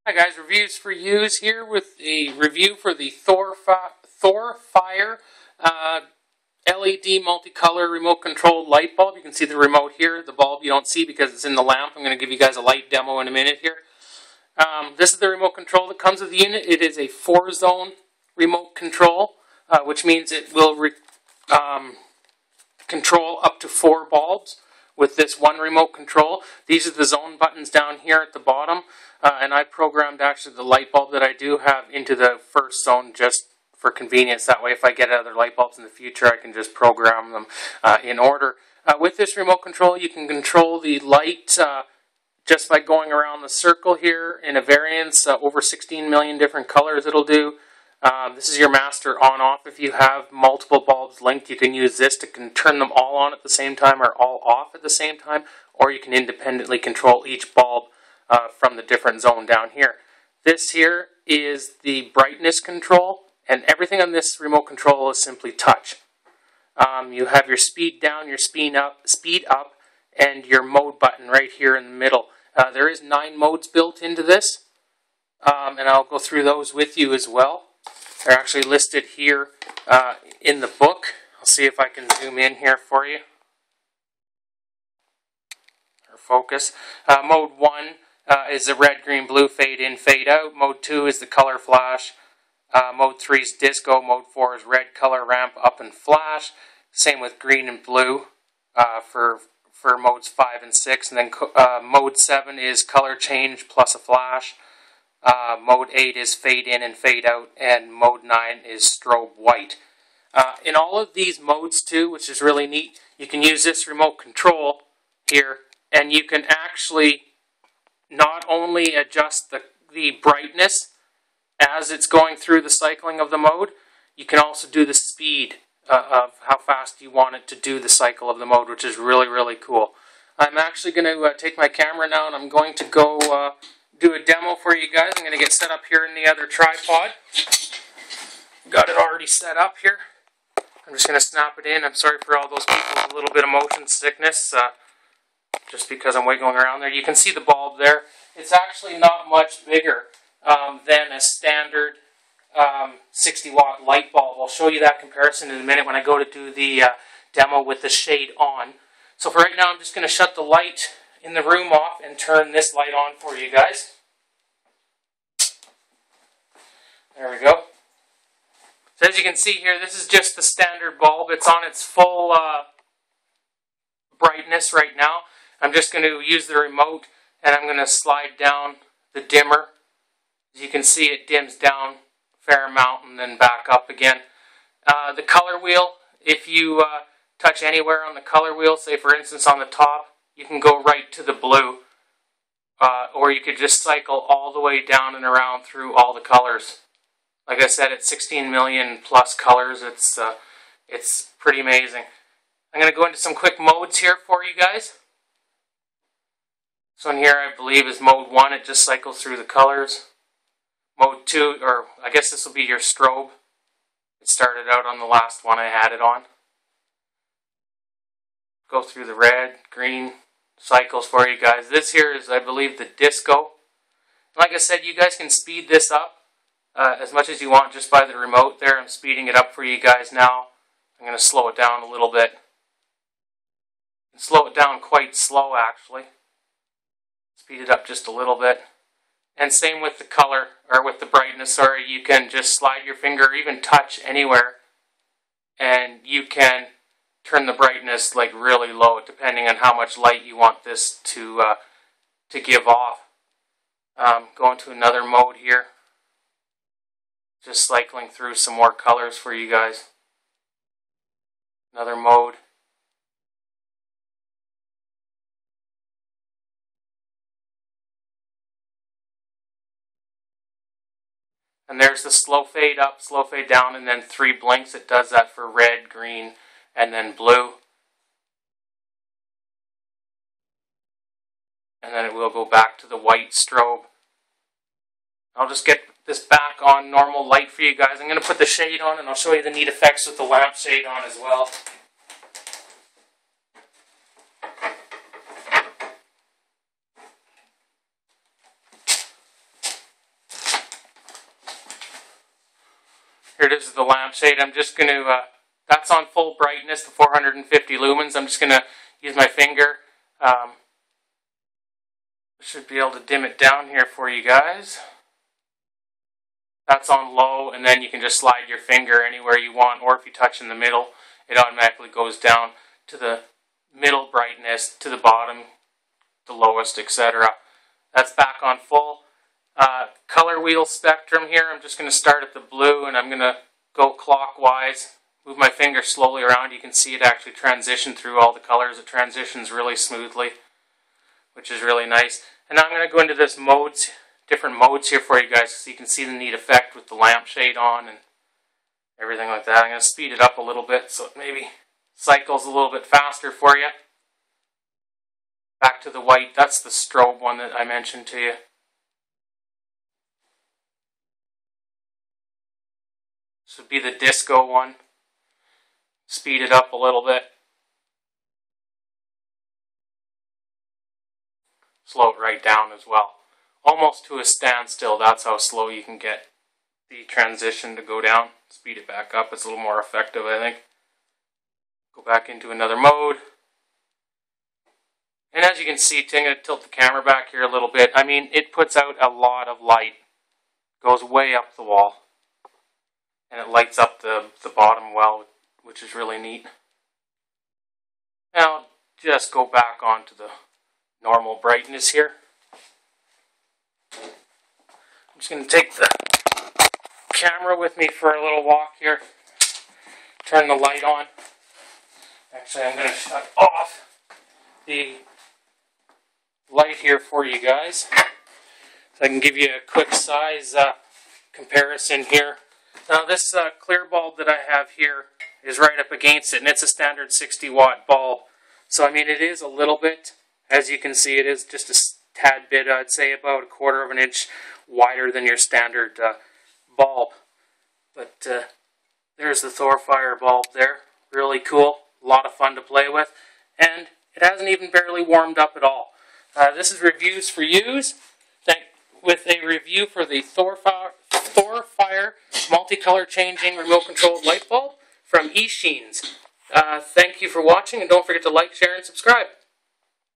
Hi guys, reviews for yous here with a review for the Thorfire LED multicolor remote control light bulb. You can see the remote here. The bulb you don't see because it's in the lamp. I'm going to give you guys a light demo in a minute here. This is the remote control that comes with the unit. It is a 4-zone remote control, which means it will control up to 4 bulbs with this one remote control. These are the zone buttons down here at the bottom, and I programmed actually the light bulb that I do have into the first zone just for convenience. That way if I get other light bulbs in the future I can just program them in order. With this remote control you can control the light just by going around the circle here in a variance, over 16 million different colors it'll do. This is your master on-off. If you have multiple bulbs linked, you can use this to turn them all on at the same time or all off at the same time, or you can independently control each bulb from the different zone down here. This here is the brightness control, and everything on this remote control is simply touch. You have your speed down, your speed up, and your mode button right here in the middle. There is 9 modes built into this, and I'll go through those with you as well. They're actually listed here in the book. I'll see if I can zoom in here for you. Or focus. Mode 1 is the red, green, blue, fade in, fade out. Mode 2 is the color flash. Mode 3 is disco. Mode 4 is red, color, ramp, up, and flash. Same with green and blue for modes 5 and 6. And then mode 7 is color change plus a flash. Mode 8 is fade in and fade out, and mode 9 is strobe white. In all of these modes too, which is really neat, you can use this remote control here, and you can actually not only adjust the brightness as it's going through the cycling of the mode, you can also do the speed of how fast you want it to do the cycle of the mode, which is really, really cool. I'm actually going to take my camera now, and I'm going to go do a demo for you guys. I'm going to get set up here in the other tripod. Got it already set up here. I'm just going to snap it in. I'm sorry for all those people with a little bit of motion sickness, just because I'm wiggling around there. You can see the bulb there. It's actually not much bigger than a standard 60-watt light bulb. I'll show you that comparison in a minute when I go to do the demo with the shade on. So for right now, I'm just going to shut the light in the room off and turn this light on for you guys. There we go. So as you can see here, this is just the standard bulb. It's on its full brightness right now. I'm just going to use the remote and I'm going to slide down the dimmer. As you can see, it dims down a fair amount and then back up again. The color wheel, if you touch anywhere on the color wheel, say for instance on the top, you can go right to the blue, or you could just cycle all the way down and around through all the colors. Like I said, it's 16 million plus colors. It's pretty amazing. I'm going to go into some quick modes here for you guys. This one here, I believe, is mode 1. It just cycles through the colors. Mode 2, or I guess this will be your strobe. It started out on the last one I had it on. Go through the red, green cycles for you guys. This here is, I believe, the disco. Like I said, you guys can speed this up as much as you want just by the remote there. I'm speeding it up for you guys now. I'm going to slow it down a little bit. And slow it down quite slow, actually. Speed it up just a little bit. And same with the color, or with the brightness, sorry. You can just slide your finger, or even touch anywhere, and you can turn the brightness like really low, depending on how much light you want this to give off. Going to another mode here. Just cycling through some more colors for you guys. Another mode. And there's the slow fade up, slow fade down, and then 3 blinks. It does that for red, green, and then blue. And then it will go back to the white strobe. I'll just get this back on normal light for you guys. I'm going to put the shade on and I'll show you the neat effects with the lamp shade on as well. Here it is, the lampshade. I'm just going to, that's on full brightness, the 450 lumens. I'm just going to use my finger. Should be able to dim it down here for you guys. That's on low, and then you can just slide your finger anywhere you want, or if you touch in the middle, it automatically goes down to the middle brightness, to the bottom, the lowest, etc. That's back on full. Color wheel spectrum here, I'm just going to start at the blue, and I'm going to go clockwise, move my finger slowly around. You can see it actually transition through all the colors. It transitions really smoothly, which is really nice. And now I'm going to go into this modes, different modes here for you guys, so you can see the neat effect with the lampshade on and everything like that. I'm going to speed it up a little bit so it maybe cycles a little bit faster for you. Back to the white, that's the strobe one that I mentioned to you. This would be the disco one. Speed it up a little bit. Slow it right down as well. Almost to a standstill, that's how slow you can get the transition to go down. Speed it back up, it's a little more effective, I think. Go back into another mode. And as you can see, I'm going to tilt the camera back here a little bit. I mean, it puts out a lot of light. Goes way up the wall. And it lights up the bottom well, which is really neat. Now, just go back onto the normal brightness here. I'm just going to take the camera with me for a little walk here. Turn the light on. Actually, I'm going to shut off the light here for you guys, so I can give you a quick size comparison here. Now this clear bulb that I have here is right up against it, and it's a standard 60 watt bulb. So I mean, it is a little bit, as you can see, it is just a tad bit, I'd say about 1/4 of an inch wider than your standard bulb. But there's the Thorfire bulb there. Really cool, a lot of fun to play with, and it hasn't even barely warmed up at all. This is Reviews for Use, with a review for the Thorfire multicolor changing remote controlled light bulb from eSheens. Thank you for watching, and don't forget to like, share, and subscribe.